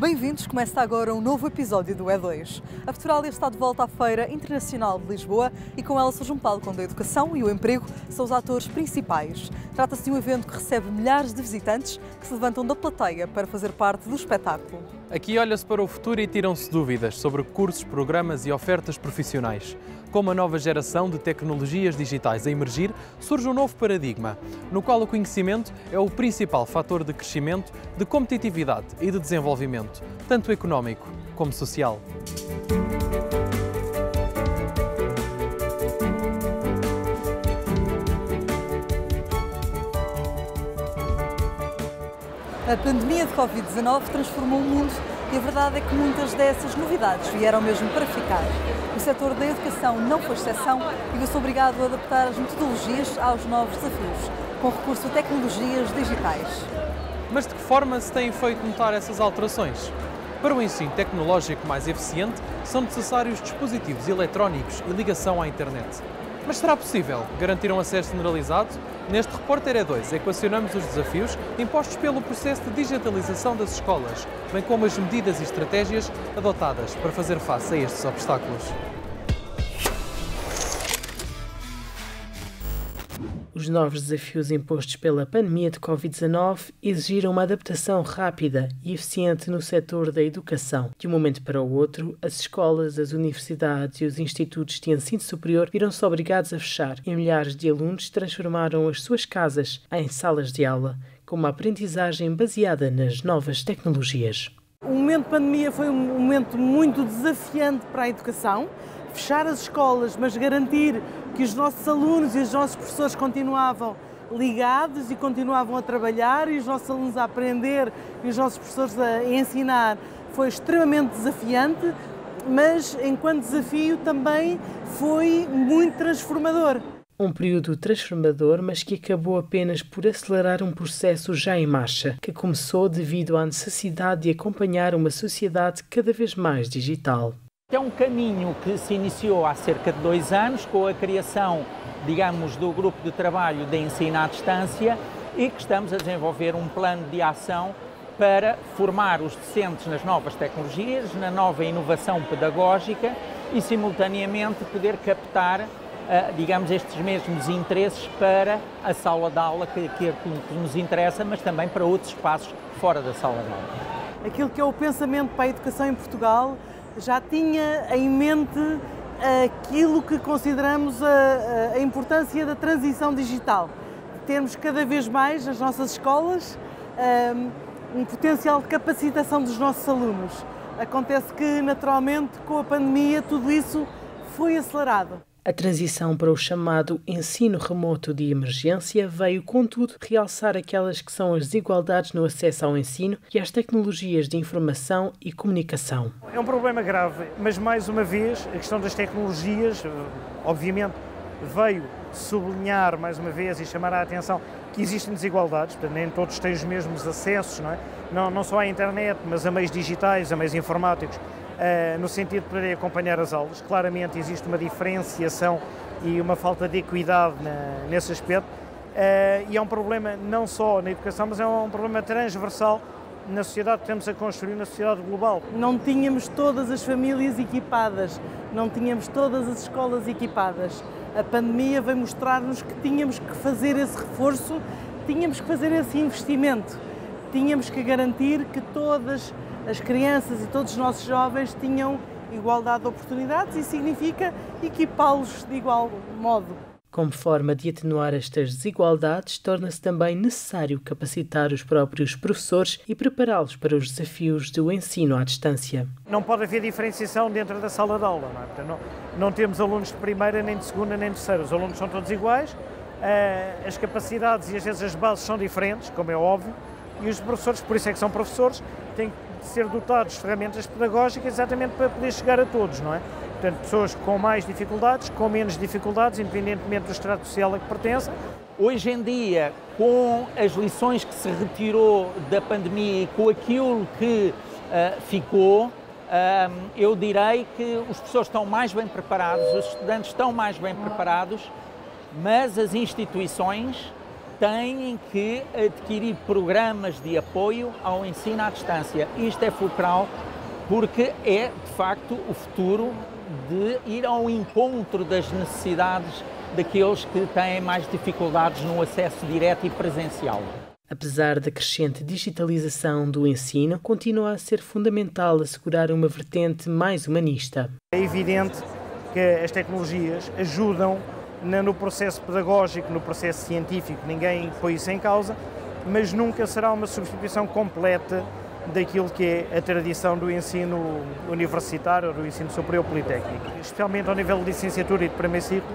Bem-vindos, começa agora um novo episódio do E2. A Futuralia está de volta à Feira Internacional de Lisboa e com ela surge um palco onde a educação e o emprego são os atores principais. Trata-se de um evento que recebe milhares de visitantes que se levantam da plateia para fazer parte do espetáculo. Aqui olha-se para o futuro e tiram-se dúvidas sobre cursos, programas e ofertas profissionais. Com uma nova geração de tecnologias digitais a emergir, surge um novo paradigma, no qual o conhecimento é o principal fator de crescimento, de competitividade e de desenvolvimento, tanto económico como social. A pandemia de Covid-19 transformou o mundo e a verdade é que muitas dessas novidades vieram mesmo para ficar. O setor da educação não foi exceção e viu-se obrigado a adaptar as metodologias aos novos desafios, com recurso a tecnologias digitais. Mas de que forma se têm feito notar essas alterações? Para o ensino tecnológico mais eficiente, são necessários dispositivos eletrónicos e ligação à internet. Mas será possível garantir um acesso generalizado? Neste Repórter E2 equacionamos os desafios impostos pelo processo de digitalização das escolas, bem como as medidas e estratégias adotadas para fazer face a estes obstáculos. Os novos desafios impostos pela pandemia de Covid-19 exigiram uma adaptação rápida e eficiente no setor da educação. De um momento para o outro, as escolas, as universidades e os institutos de ensino superior viram-se obrigados a fechar e milhares de alunos transformaram as suas casas em salas de aula, com uma aprendizagem baseada nas novas tecnologias. O momento de pandemia foi um momento muito desafiante para a educação. Fechar as escolas, mas garantir que os nossos alunos e os nossos professores continuavam ligados e continuavam a trabalhar e os nossos alunos a aprender e os nossos professores a ensinar foi extremamente desafiante, mas enquanto desafio também foi muito transformador. Um período transformador, mas que acabou apenas por acelerar um processo já em marcha, que começou devido à necessidade de acompanhar uma sociedade cada vez mais digital. É um caminho que se iniciou há cerca de 2 anos com a criação, digamos, do grupo de trabalho de ensino à distância e que estamos a desenvolver um plano de ação para formar os docentes nas novas tecnologias, na nova inovação pedagógica e, simultaneamente, poder captar, digamos, estes mesmos interesses para a sala de aula que nos interessa, mas também para outros espaços fora da sala de aula. Aquilo que é o pensamento para a educação em Portugal já tinha em mente aquilo que consideramos a importância da transição digital. Termos cada vez mais nas nossas escolas um potencial de capacitação dos nossos alunos. Acontece que, naturalmente, com a pandemia, tudo isso foi acelerado. A transição para o chamado ensino remoto de emergência veio, contudo, realçar aquelas que são as desigualdades no acesso ao ensino e às tecnologias de informação e comunicação. É um problema grave, mas mais uma vez a questão das tecnologias, obviamente, veio sublinhar mais uma vez e chamar a atenção que existem desigualdades, portanto, nem todos têm os mesmos acessos, não é? Não só à internet, mas a meios digitais, a meios informáticos. No sentido de poderem acompanhar as aulas. Claramente existe uma diferenciação e uma falta de equidade nesse aspecto e é um problema não só na educação, mas é um problema transversal na sociedade que estamos a construir, na sociedade global. Não tínhamos todas as famílias equipadas, não tínhamos todas as escolas equipadas. A pandemia veio mostrar-nos que tínhamos que fazer esse reforço, tínhamos que fazer esse investimento, tínhamos que garantir que todas as crianças e todos os nossos jovens tinham igualdade de oportunidades e significa equipá-los de igual modo. Como forma de atenuar estas desigualdades, torna-se também necessário capacitar os próprios professores e prepará-los para os desafios do ensino à distância. Não pode haver diferenciação dentro da sala de aula, não é? Portanto, não temos alunos de primeira, nem de segunda, nem de terceira. Os alunos são todos iguais, as capacidades e às vezes as bases são diferentes, como é óbvio, e os professores, por isso é que são professores, têm que ser dotados de ferramentas pedagógicas exatamente para poder chegar a todos, não é? Portanto, pessoas com mais dificuldades, com menos dificuldades, independentemente do estrato social a que pertencem. Hoje em dia, com as lições que se retirou da pandemia e com aquilo que ficou, eu direi que os professores estão mais bem preparados, os estudantes estão mais bem preparados, mas as instituições têm que adquirir programas de apoio ao ensino à distância. Isto é fulcral porque é, de facto, o futuro de ir ao encontro das necessidades daqueles que têm mais dificuldades no acesso direto e presencial. Apesar da crescente digitalização do ensino, continua a ser fundamental assegurar uma vertente mais humanista. É evidente que as tecnologias ajudam no processo pedagógico, no processo científico, ninguém põe isso em causa, mas nunca será uma substituição completa daquilo que é a tradição do ensino universitário, do ensino superior politécnico, especialmente ao nível de licenciatura e de primeiro ciclo,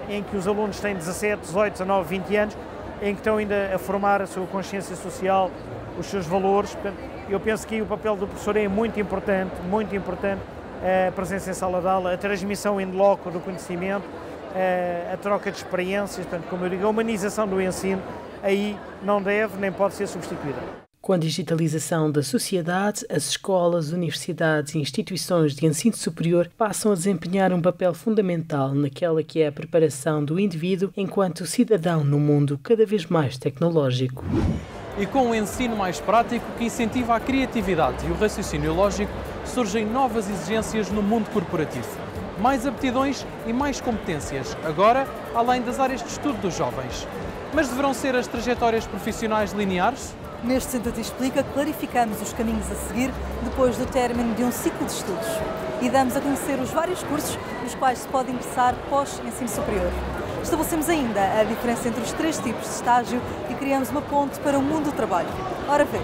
em que os alunos têm 17, 18, 19, 20 anos, em que estão ainda a formar a sua consciência social, os seus valores. Eu penso que o papel do professor é muito importante, a presença em sala de aula, a transmissão in loco do conhecimento, a troca de experiências, portanto, como eu digo, a humanização do ensino, aí não deve nem pode ser substituída. Com a digitalização da sociedade, as escolas, universidades e instituições de ensino superior passam a desempenhar um papel fundamental naquela que é a preparação do indivíduo enquanto cidadão no mundo cada vez mais tecnológico. E com um ensino mais prático que incentiva a criatividade e o raciocínio lógico, surgem novas exigências no mundo corporativo. Mais aptidões e mais competências, agora além das áreas de estudo dos jovens. Mas deverão ser as trajetórias profissionais lineares? Neste Senta-te e Explica, clarificamos os caminhos a seguir depois do término de um ciclo de estudos e damos a conhecer os vários cursos nos quais se pode ingressar pós-ensino superior. Estabelecemos ainda a diferença entre os 3 tipos de estágio e criamos uma ponte para o mundo do trabalho. Ora vê!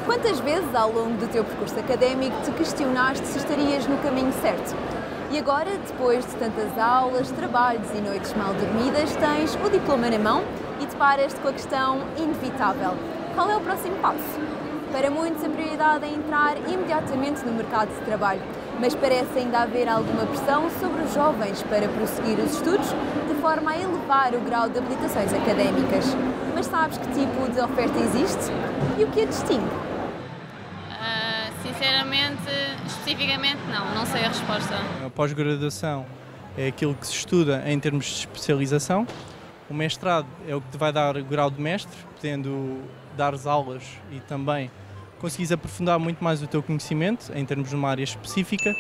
Quantas vezes ao longo do teu percurso académico te questionaste se estarias no caminho certo? E agora, depois de tantas aulas, trabalhos e noites mal dormidas, tens o diploma na mão e deparas-te com a questão inevitável: qual é o próximo passo? Para muitos, a prioridade é entrar imediatamente no mercado de trabalho, mas parece ainda haver alguma pressão sobre os jovens para prosseguir os estudos, de forma a elevar o grau de habilitações académicas. Mas sabes que tipo de oferta existe? E o que a distingue? Sinceramente, especificamente não sei a resposta. A pós-graduação é aquilo que se estuda em termos de especialização. O mestrado é o que te vai dar o grau de mestre, podendo dar aulas e também conseguires aprofundar muito mais o teu conhecimento em termos de uma área específica.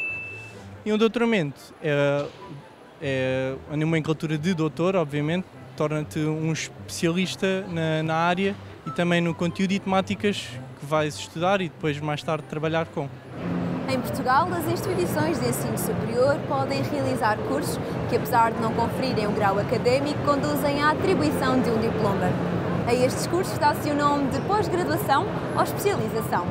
E um doutoramento é a nomenclatura de doutor, obviamente, torna-te um especialista na área e também no conteúdo e temáticas que vais estudar e depois mais tarde trabalhar com. Em Portugal, as instituições de ensino superior podem realizar cursos que, apesar de não conferirem um grau académico, conduzem à atribuição de um diploma. A estes cursos dá-se o nome de pós-graduação ou especialização.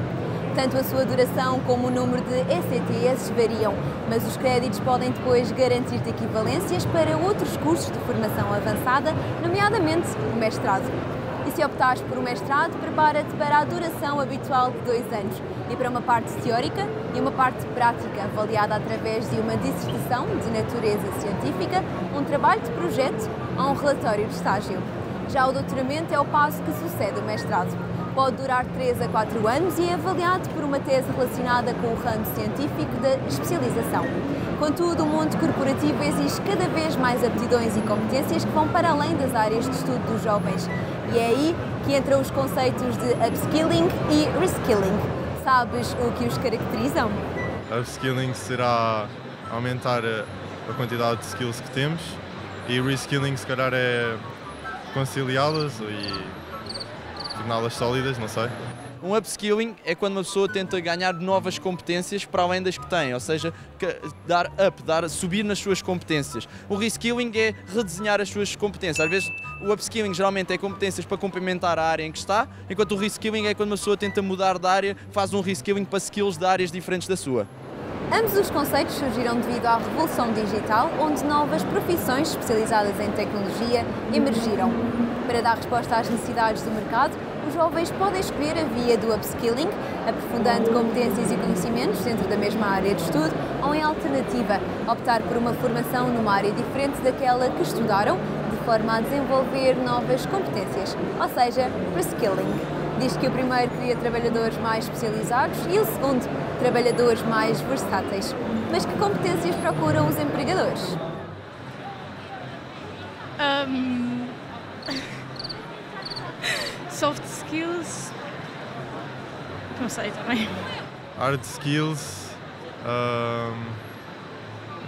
Tanto a sua duração como o número de ECTS variam, mas os créditos podem depois garantir-te equivalências para outros cursos de formação avançada, nomeadamente o mestrado. E se optares por um mestrado, prepara-te para a duração habitual de 2 anos e para uma parte teórica e uma parte prática, avaliada através de uma dissertação de natureza científica, um trabalho de projeto ou um relatório de estágio. Já o doutoramento é o passo que sucede o mestrado. Pode durar 3 a 4 anos e é avaliado por uma tese relacionada com o ramo científico da especialização. Contudo, o mundo corporativo exige cada vez mais aptidões e competências que vão para além das áreas de estudo dos jovens. E é aí que entram os conceitos de upskilling e reskilling. Sabes o que os caracterizam? Upskilling será aumentar a quantidade de skills que temos e reskilling se calhar é conciliá-las e torná-las sólidas, não sei. Um upskilling é quando uma pessoa tenta ganhar novas competências para além das que tem, ou seja, subir nas suas competências. O reskilling é redesenhar as suas competências. Às vezes o upskilling geralmente é competências para complementar a área em que está, enquanto o reskilling é quando uma pessoa tenta mudar de área, faz um reskilling para skills de áreas diferentes da sua. Ambos os conceitos surgiram devido à revolução digital, onde novas profissões especializadas em tecnologia emergiram. Para dar resposta às necessidades do mercado, os jovens podem escolher a via do upskilling, aprofundando competências e conhecimentos dentro da mesma área de estudo, ou, em alternativa, optar por uma formação numa área diferente daquela que estudaram, de forma a desenvolver novas competências, ou seja, reskilling. Diz que o primeiro cria trabalhadores mais especializados e o segundo, trabalhadores mais versáteis. Mas que competências procuram os empregadores? Soft skills. Não sei também. Hard skills.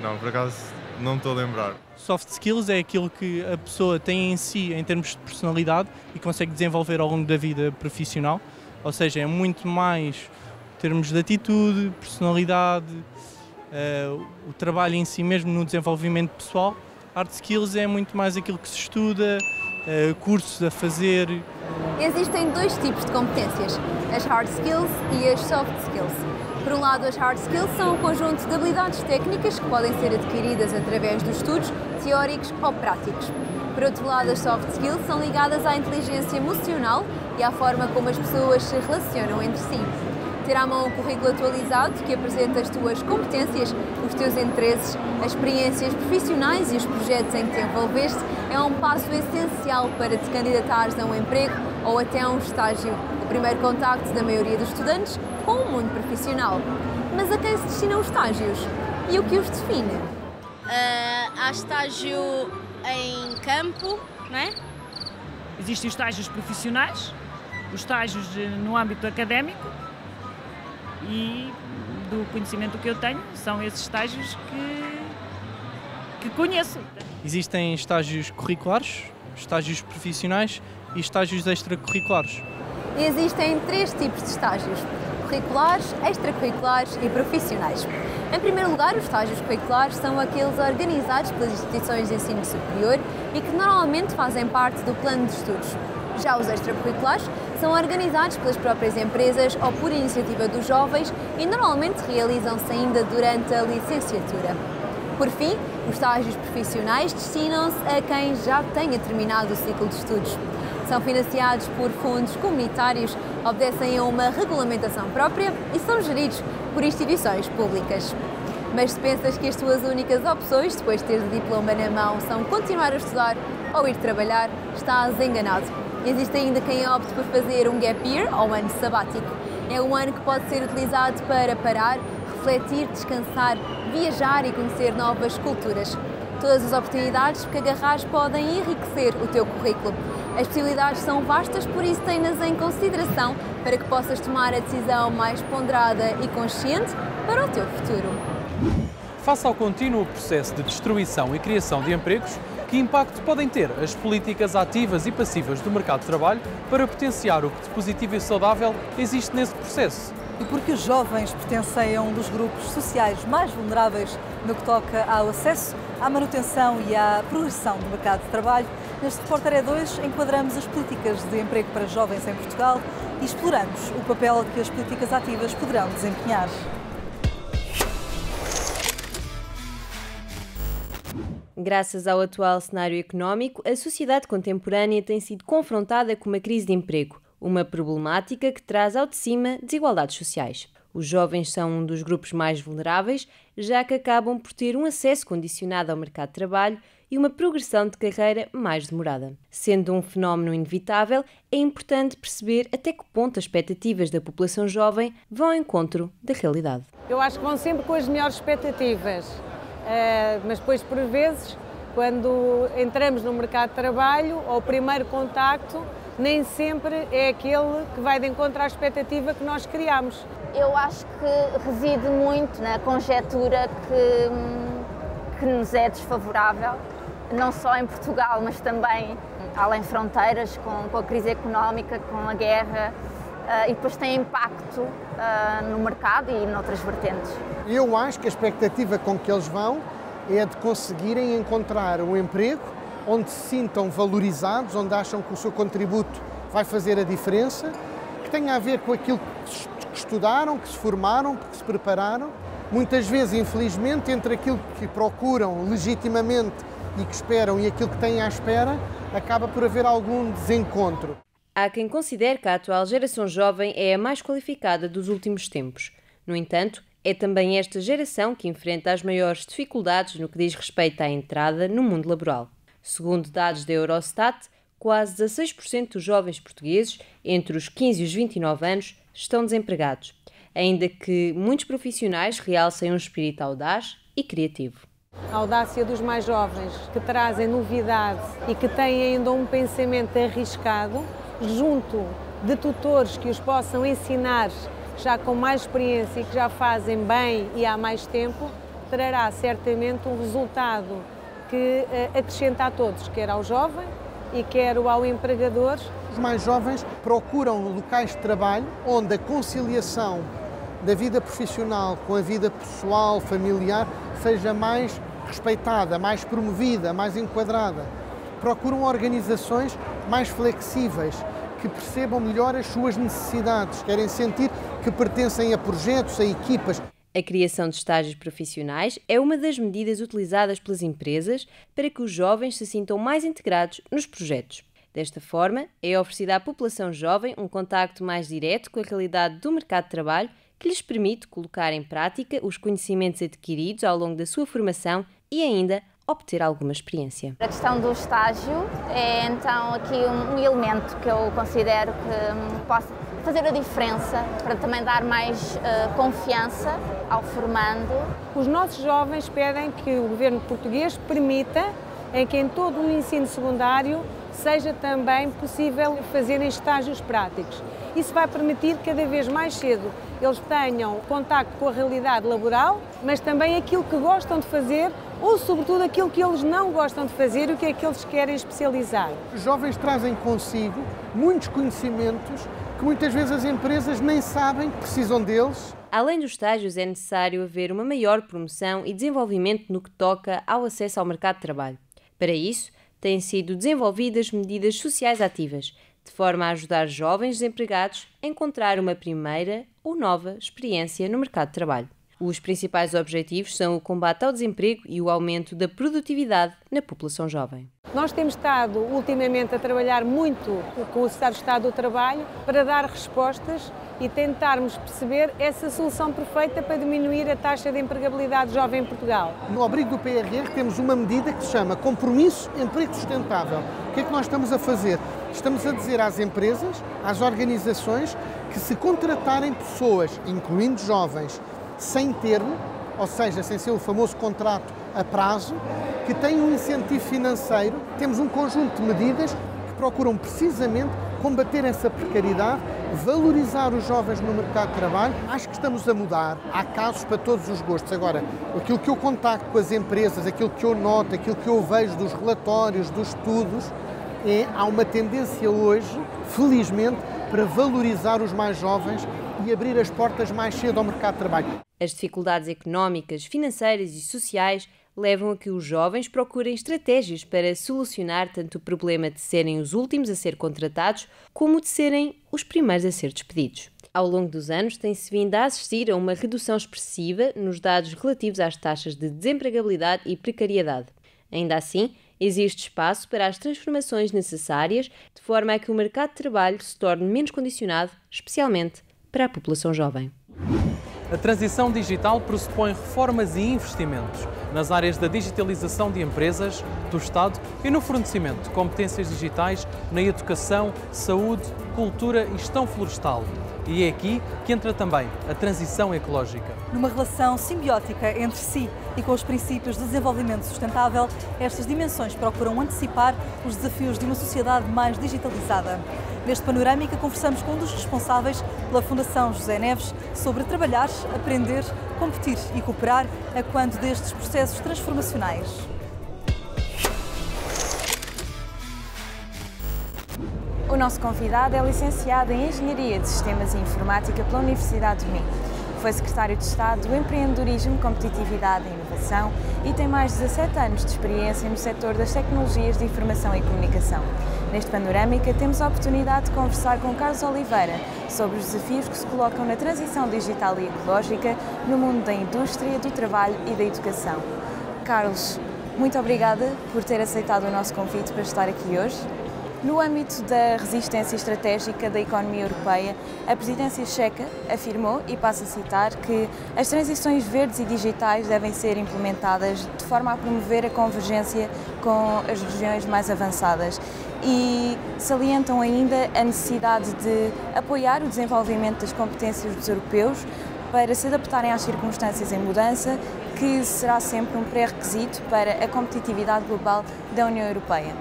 Não, por acaso não me estou a lembrar. Soft skills é aquilo que a pessoa tem em si em termos de personalidade e consegue desenvolver ao longo da vida profissional. Ou seja, é muito mais em termos de atitude, personalidade, o trabalho em si mesmo no desenvolvimento pessoal. Hard skills é muito mais aquilo que se estuda, cursos a fazer. Existem dois tipos de competências, as hard skills e as soft skills. Por um lado, as hard skills são um conjunto de habilidades técnicas que podem ser adquiridas através dos estudos teóricos ou práticos. Por outro lado, as soft skills são ligadas à inteligência emocional e à forma como as pessoas se relacionam entre si. Ter à mão um currículo atualizado que apresenta as tuas competências, os teus interesses, as experiências profissionais e os projetos em que te envolveste é um passo essencial para te candidatares a um emprego ou até a um estágio, o primeiro contacto da maioria dos estudantes com o mundo profissional. Mas a quem se destinam os estágios? E o que os define? Há estágio em campo, não é? Existem os estágios profissionais, os estágios no âmbito académico e, do conhecimento que eu tenho, são esses estágios que conheço. Existem estágios curriculares, estágios profissionais e estágios extracurriculares. Existem três tipos de estágios: curriculares, extracurriculares e profissionais. Em primeiro lugar, os estágios curriculares são aqueles organizados pelas instituições de ensino superior e que normalmente fazem parte do plano de estudos. Já os extracurriculares são organizados pelas próprias empresas ou por iniciativa dos jovens e normalmente realizam-se ainda durante a licenciatura. Por fim, os estágios profissionais destinam-se a quem já tenha terminado o ciclo de estudos. São financiados por fundos comunitários, obedecem a uma regulamentação própria e são geridos por instituições públicas. Mas se pensas que as tuas únicas opções, depois de teres o diploma na mão, são continuar a estudar ou ir trabalhar, estás enganado. Existe ainda quem opte por fazer um gap year, ou ano sabático. É um ano que pode ser utilizado para parar, refletir, descansar, viajar e conhecer novas culturas. Todas as oportunidades que agarrares podem enriquecer o teu currículo. As possibilidades são vastas, por isso tenhas em consideração para que possas tomar a decisão mais ponderada e consciente para o teu futuro. Face ao contínuo processo de destruição e criação de empregos, que impacto podem ter as políticas ativas e passivas do mercado de trabalho para potenciar o que de positivo e saudável existe nesse processo? E porque os jovens pertencem a um dos grupos sociais mais vulneráveis no que toca ao acesso, à manutenção e à progressão do mercado de trabalho, neste Repórter E2 enquadramos as políticas de emprego para jovens em Portugal e exploramos o papel que as políticas ativas poderão desempenhar. Graças ao atual cenário económico, a sociedade contemporânea tem sido confrontada com uma crise de emprego, uma problemática que traz ao de cima desigualdades sociais. Os jovens são um dos grupos mais vulneráveis, já que acabam por ter um acesso condicionado ao mercado de trabalho e uma progressão de carreira mais demorada. Sendo um fenómeno inevitável, é importante perceber até que ponto as expectativas da população jovem vão ao encontro da realidade. Eu acho que vão sempre com as melhores expectativas, mas depois, por vezes, quando entramos no mercado de trabalho, ao primeiro contacto, nem sempre é aquele que vai de encontro à expectativa que nós criamos. Eu acho que reside muito na conjetura que nos é desfavorável, não só em Portugal, mas também além fronteiras, com a crise económica, com a guerra, e depois tem impacto no mercado e noutras vertentes. Eu acho que a expectativa com que eles vão é de conseguirem encontrar um emprego onde se sintam valorizados, onde acham que o seu contributo vai fazer a diferença, que tenha a ver com aquilo que estudaram, que se formaram, que se prepararam. Muitas vezes, infelizmente, entre aquilo que procuram legitimamente e que esperam e aquilo que têm à espera, acaba por haver algum desencontro. Há quem considere que a atual geração jovem é a mais qualificada dos últimos tempos. No entanto, é também esta geração que enfrenta as maiores dificuldades no que diz respeito à entrada no mundo laboral. Segundo dados da Eurostat, quase 16% dos jovens portugueses entre os 15 e os 29 anos estão desempregados, ainda que muitos profissionais realcem um espírito audaz e criativo. A audácia dos mais jovens, que trazem novidade e que têm ainda um pensamento arriscado, junto de tutores que os possam ensinar já com mais experiência e que já fazem bem e há mais tempo, trará certamente um resultado que acrescenta a todos, quer ao jovem e quer ao empregador. Os mais jovens procuram locais de trabalho onde a conciliação da vida profissional com a vida pessoal, familiar, seja mais respeitada, mais promovida, mais enquadrada. Procuram organizações mais flexíveis, que percebam melhor as suas necessidades, querem sentir que pertencem a projetos, a equipas. A criação de estágios profissionais é uma das medidas utilizadas pelas empresas para que os jovens se sintam mais integrados nos projetos. Desta forma, é oferecida à população jovem um contacto mais direto com a realidade do mercado de trabalho que lhes permite colocar em prática os conhecimentos adquiridos ao longo da sua formação e ainda obter alguma experiência. A questão do estágio é então aqui um elemento que eu considero que possa fazer a diferença para também dar mais confiança ao formando. Os nossos jovens pedem que o governo português permita que em todo o ensino secundário seja também possível fazerem estágios práticos. Isso vai permitir que cada vez mais cedo eles tenham contacto com a realidade laboral, mas também aquilo que gostam de fazer ou, sobretudo, aquilo que eles não gostam de fazer e o que é que eles querem especializar. Os jovens trazem consigo muitos conhecimentos que muitas vezes as empresas nem sabem que precisam deles. Além dos estágios, é necessário haver uma maior promoção e desenvolvimento no que toca ao acesso ao mercado de trabalho. Para isso, têm sido desenvolvidas medidas sociais ativas, de forma a ajudar jovens desempregados a encontrar uma primeira ou nova experiência no mercado de trabalho. Os principais objetivos são o combate ao desemprego e o aumento da produtividade na população jovem. Nós temos estado ultimamente a trabalhar muito com o Secretário de Estado do Trabalho para dar respostas e tentarmos perceber essa solução perfeita para diminuir a taxa de empregabilidade jovem em Portugal. No abrigo do PRR temos uma medida que se chama Compromisso Emprego Sustentável. O que é que nós estamos a fazer? Estamos a dizer às empresas, às organizações, que se contratarem pessoas, incluindo jovens, sem termo, ou seja, sem ser o famoso contrato a prazo, que têm um incentivo financeiro, temos um conjunto de medidas que procuram precisamente combater essa precariedade, valorizar os jovens no mercado de trabalho. Acho que estamos a mudar, há casos para todos os gostos. Agora, aquilo que eu contacto com as empresas, aquilo que eu noto, aquilo que eu vejo dos relatórios, dos estudos, há uma tendência hoje, felizmente, para valorizar os mais jovens e abrir as portas mais cedo ao mercado de trabalho. As dificuldades económicas, financeiras e sociais levam a que os jovens procurem estratégias para solucionar tanto o problema de serem os últimos a ser contratados, como de serem os primeiros a ser despedidos. Ao longo dos anos, tem-se vindo a assistir a uma redução expressiva nos dados relativos às taxas de desempregabilidade e precariedade. Ainda assim, existe espaço para as transformações necessárias, de forma a que o mercado de trabalho se torne menos condicionado, especialmente para a população jovem. A transição digital pressupõe reformas e investimentos nas áreas da digitalização de empresas, do Estado e no fornecimento de competências digitais na educação, saúde, cultura e gestão florestal. E é aqui que entra também a transição ecológica. Numa relação simbiótica entre si e com os princípios de desenvolvimento sustentável, estas dimensões procuram antecipar os desafios de uma sociedade mais digitalizada. Neste Panorâmica, conversamos com um dos responsáveis pela Fundação José Neves sobre trabalhar, aprender, competir e cooperar a quando destes processos transformacionais. O nosso convidado é licenciado em Engenharia de Sistemas e Informática pela Universidade de Minho. Foi secretário de Estado do Empreendedorismo, Competitividade e Inovação e tem mais de 17 anos de experiência no setor das tecnologias de informação e comunicação. Neste Panorâmica, temos a oportunidade de conversar com Carlos Oliveira sobre os desafios que se colocam na transição digital e ecológica no mundo da indústria, do trabalho e da educação. Carlos, muito obrigada por ter aceitado o nosso convite para estar aqui hoje. No âmbito da resistência estratégica da economia europeia, a presidência checa afirmou, e passo a citar, que as transições verdes e digitais devem ser implementadas de forma a promover a convergência com as regiões mais avançadas e salientam ainda a necessidade de apoiar o desenvolvimento das competências dos europeus para se adaptarem às circunstâncias em mudança, que será sempre um pré-requisito para a competitividade global da União Europeia.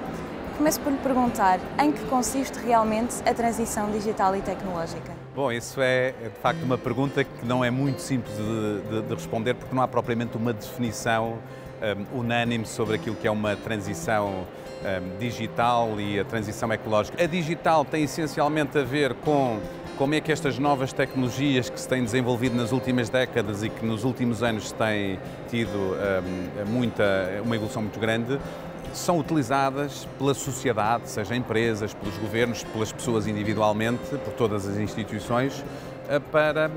Começo por lhe perguntar em que consiste realmente a transição digital e tecnológica. Bom, isso é de facto uma pergunta que não é muito simples de responder, porque não há propriamente uma definição unânime sobre aquilo que é uma transição digital e a transição ecológica. A digital tem essencialmente a ver com como é que estas novas tecnologias que se têm desenvolvido nas últimas décadas e que nos últimos anos têm tido uma evolução muito grande, são utilizadas pela sociedade, seja empresas, pelos governos, pelas pessoas individualmente, por todas as instituições, para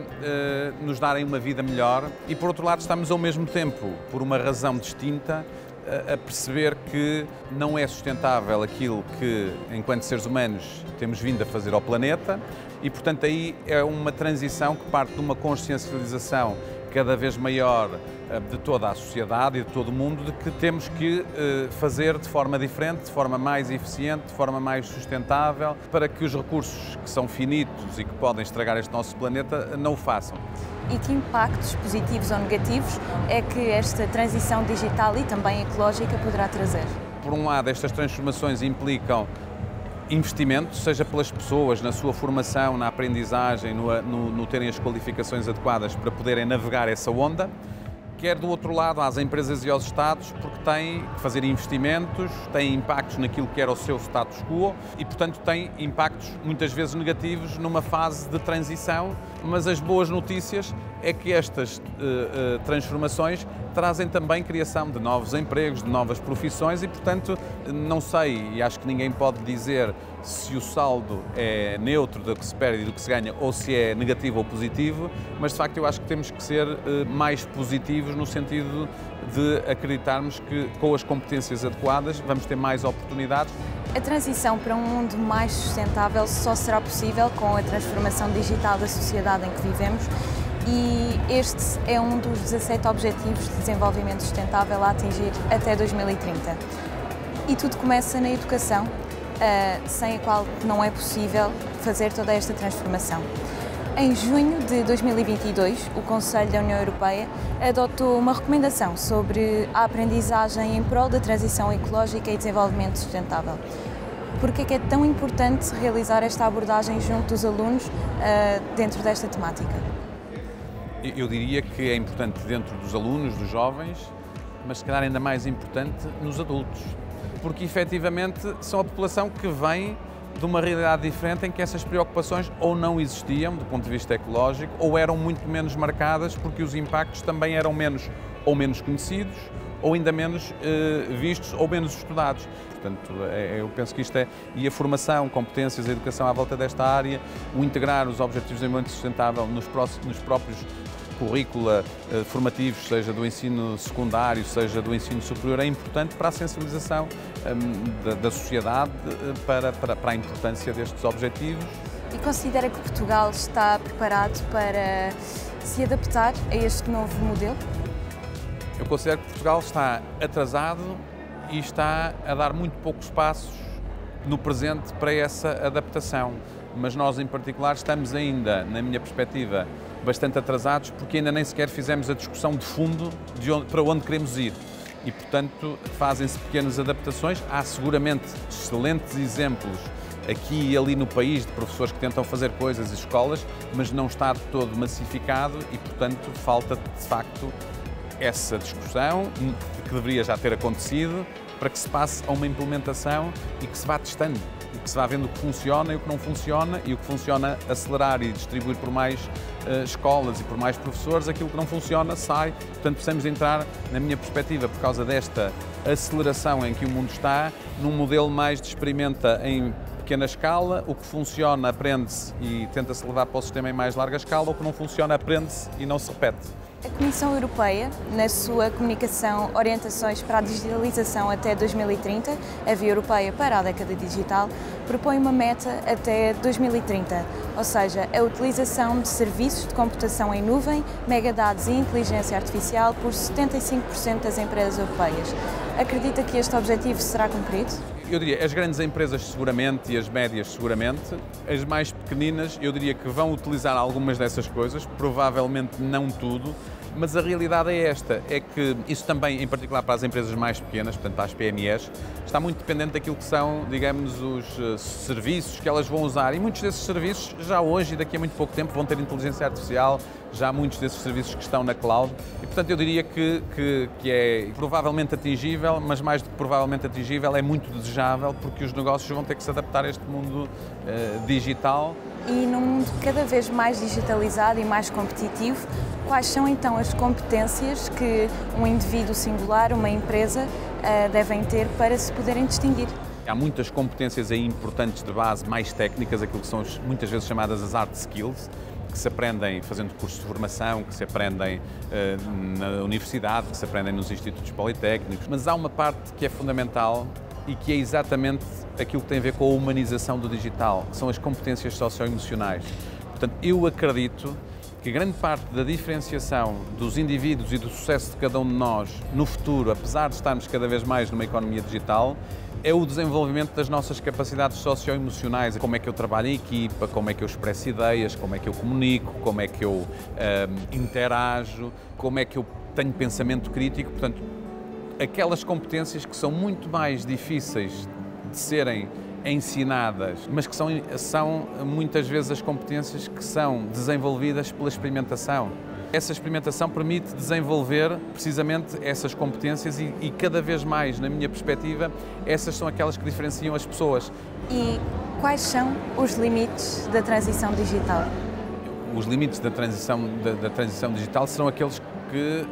nos darem uma vida melhor. E por outro lado estamos ao mesmo tempo, por uma razão distinta, a perceber que não é sustentável aquilo que, enquanto seres humanos, temos vindo a fazer ao planeta e, portanto, aí é uma transição que parte de uma consciencialização cada vez maior de toda a sociedade e de todo o mundo de que temos que fazer de forma diferente, de forma mais eficiente, de forma mais sustentável, para que os recursos que são finitos e que podem estragar este nosso planeta não o façam. E que impactos positivos ou negativos é que esta transição digital e também ecológica poderá trazer? Por um lado, estas transformações implicam investimento, seja pelas pessoas, na sua formação, na aprendizagem, no terem as qualificações adequadas para poderem navegar essa onda, quer do outro lado às empresas e aos Estados, porque têm que fazer investimentos, têm impactos naquilo que era o seu status quo e, portanto, têm impactos muitas vezes negativos numa fase de transição, mas as boas notícias é que estas transformações trazem também criação de novos empregos, de novas profissões e, portanto, não sei e acho que ninguém pode dizer se o saldo é neutro do que se perde e do que se ganha ou se é negativo ou positivo, mas de facto eu acho que temos que ser mais positivos no sentido de acreditarmos que com as competências adequadas vamos ter mais oportunidades. A transição para um mundo mais sustentável só será possível com a transformação digital da sociedade em que vivemos e este é um dos 17 Objetivos de Desenvolvimento Sustentável a atingir até 2030. E tudo começa na educação, sem a qual não é possível fazer toda esta transformação. Em junho de 2022, o Conselho da União Europeia adotou uma recomendação sobre a aprendizagem em prol da transição ecológica e desenvolvimento sustentável. Por que é tão importante realizar esta abordagem junto dos alunos dentro desta temática? Eu diria que é importante dentro dos alunos, dos jovens, mas se calhar ainda mais importante nos adultos, porque efetivamente são a população que vem de uma realidade diferente em que essas preocupações ou não existiam do ponto de vista ecológico ou eram muito menos marcadas porque os impactos também eram menos conhecidos ou ainda menos vistos ou menos estudados. Portanto, eu penso que isto é, e a formação, competências, a educação à volta desta área, o integrar os Objetivos de Desenvolvimento Sustentável nos próprios currícula formativos, seja do ensino secundário, seja do ensino superior, é importante para a sensibilização da sociedade para a importância destes objetivos. E considera que Portugal está preparado para se adaptar a este novo modelo? Eu considero que Portugal está atrasado e está a dar muito poucos passos no presente para essa adaptação. Mas nós, em particular, estamos ainda, na minha perspectiva, bastante atrasados porque ainda nem sequer fizemos a discussão de fundo para onde queremos ir. E, portanto, fazem-se pequenas adaptações. Há seguramente excelentes exemplos aqui e ali no país de professores que tentam fazer coisas e escolas, mas não está de todo massificado e, portanto, falta de facto essa discussão que deveria já ter acontecido para que se passe a uma implementação e que se vá testando, e que se vá vendo o que funciona e o que não funciona, e o que funciona acelerar e distribuir por mais escolas e por mais professores, aquilo que não funciona sai. Portanto, precisamos entrar, na minha perspectiva, por causa desta aceleração em que o mundo está, num modelo mais de experimenta em pequena escala, o que funciona aprende-se e tenta-se levar para o sistema em mais larga escala, o que não funciona aprende-se e não se repete. A Comissão Europeia, na sua comunicação Orientações para a Digitalização até 2030, a Via Europeia para a Década Digital, propõe uma meta até 2030, ou seja, a utilização de serviços de computação em nuvem, megadados e inteligência artificial por 75% das empresas europeias. Acredita que este objetivo será cumprido? Eu diria, as grandes empresas seguramente e as médias seguramente, as mais pequeninas eu diria que vão utilizar algumas dessas coisas, provavelmente não tudo, mas a realidade é esta, é que isso também, em particular para as empresas mais pequenas, portanto para as PMEs, está muito dependente daquilo que são, digamos, os serviços que elas vão usar e muitos desses serviços já hoje e daqui a muito pouco tempo vão ter inteligência artificial, já há muitos desses serviços que estão na cloud e portanto eu diria que é provavelmente atingível, mas mais do que provavelmente atingível é muito desejável porque os negócios vão ter que se adaptar a este mundo digital. E num mundo cada vez mais digitalizado e mais competitivo, quais são então as competências que um indivíduo singular, uma empresa, devem ter para se poderem distinguir? Há muitas competências aí importantes de base, mais técnicas, aquilo que são muitas vezes chamadas as hard skills, que se aprendem fazendo cursos de formação, que se aprendem na universidade, que se aprendem nos institutos politécnicos, mas há uma parte que é fundamental e que é exatamente aquilo que tem a ver com a humanização do digital, que são as competências socioemocionais. Portanto, eu acredito que grande parte da diferenciação dos indivíduos e do sucesso de cada um de nós no futuro, apesar de estarmos cada vez mais numa economia digital, é o desenvolvimento das nossas capacidades socioemocionais. Como é que eu trabalho em equipa, como é que eu expresso ideias, como é que eu comunico, como é que eu interajo, como é que eu tenho pensamento crítico. Portanto, aquelas competências que são muito mais difíceis de serem ensinadas, mas que são muitas vezes as competências que são desenvolvidas pela experimentação. Essa experimentação permite desenvolver precisamente essas competências e cada vez mais, na minha perspectiva, essas são aquelas que diferenciam as pessoas. E quais são os limites da transição digital? Os limites da transição digital serão aqueles que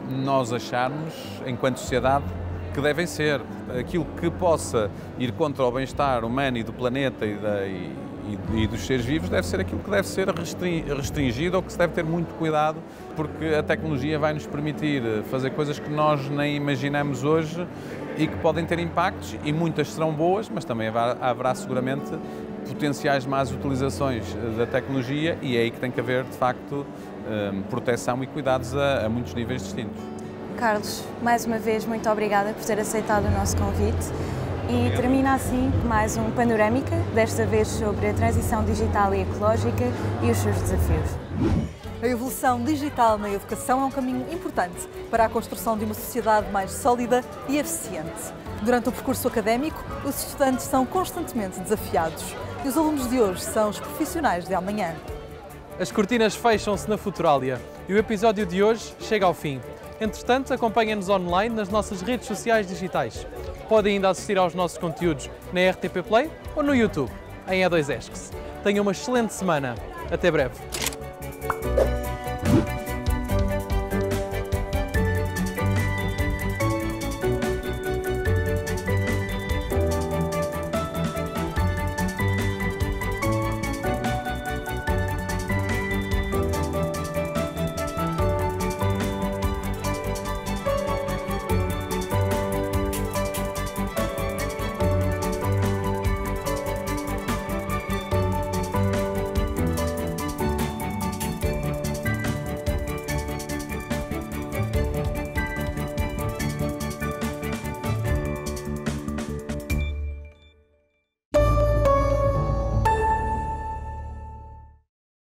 nós acharmos, enquanto sociedade, que devem ser. Aquilo que possa ir contra o bem-estar humano e do planeta e dos seres vivos deve ser aquilo que deve ser restringido ou que se deve ter muito cuidado, porque a tecnologia vai nos permitir fazer coisas que nós nem imaginamos hoje e que podem ter impactos, e muitas serão boas, mas também haverá seguramente potenciais más utilizações da tecnologia, e é aí que tem que haver, de facto, proteção e cuidados a muitos níveis distintos. Carlos, mais uma vez, muito obrigada por ter aceitado o nosso convite. E termina assim mais um Panorâmica, desta vez sobre a transição digital e ecológica e os seus desafios. A evolução digital na educação é um caminho importante para a construção de uma sociedade mais sólida e eficiente. Durante o percurso académico, os estudantes são constantemente desafiados e os alunos de hoje são os profissionais de amanhã. As cortinas fecham-se na Futuralia e o episódio de hoje chega ao fim. Entretanto, acompanhem-nos online nas nossas redes sociais digitais. Podem ainda assistir aos nossos conteúdos na RTP Play ou no YouTube, em E2ESCS. Tenham uma excelente semana. Até breve.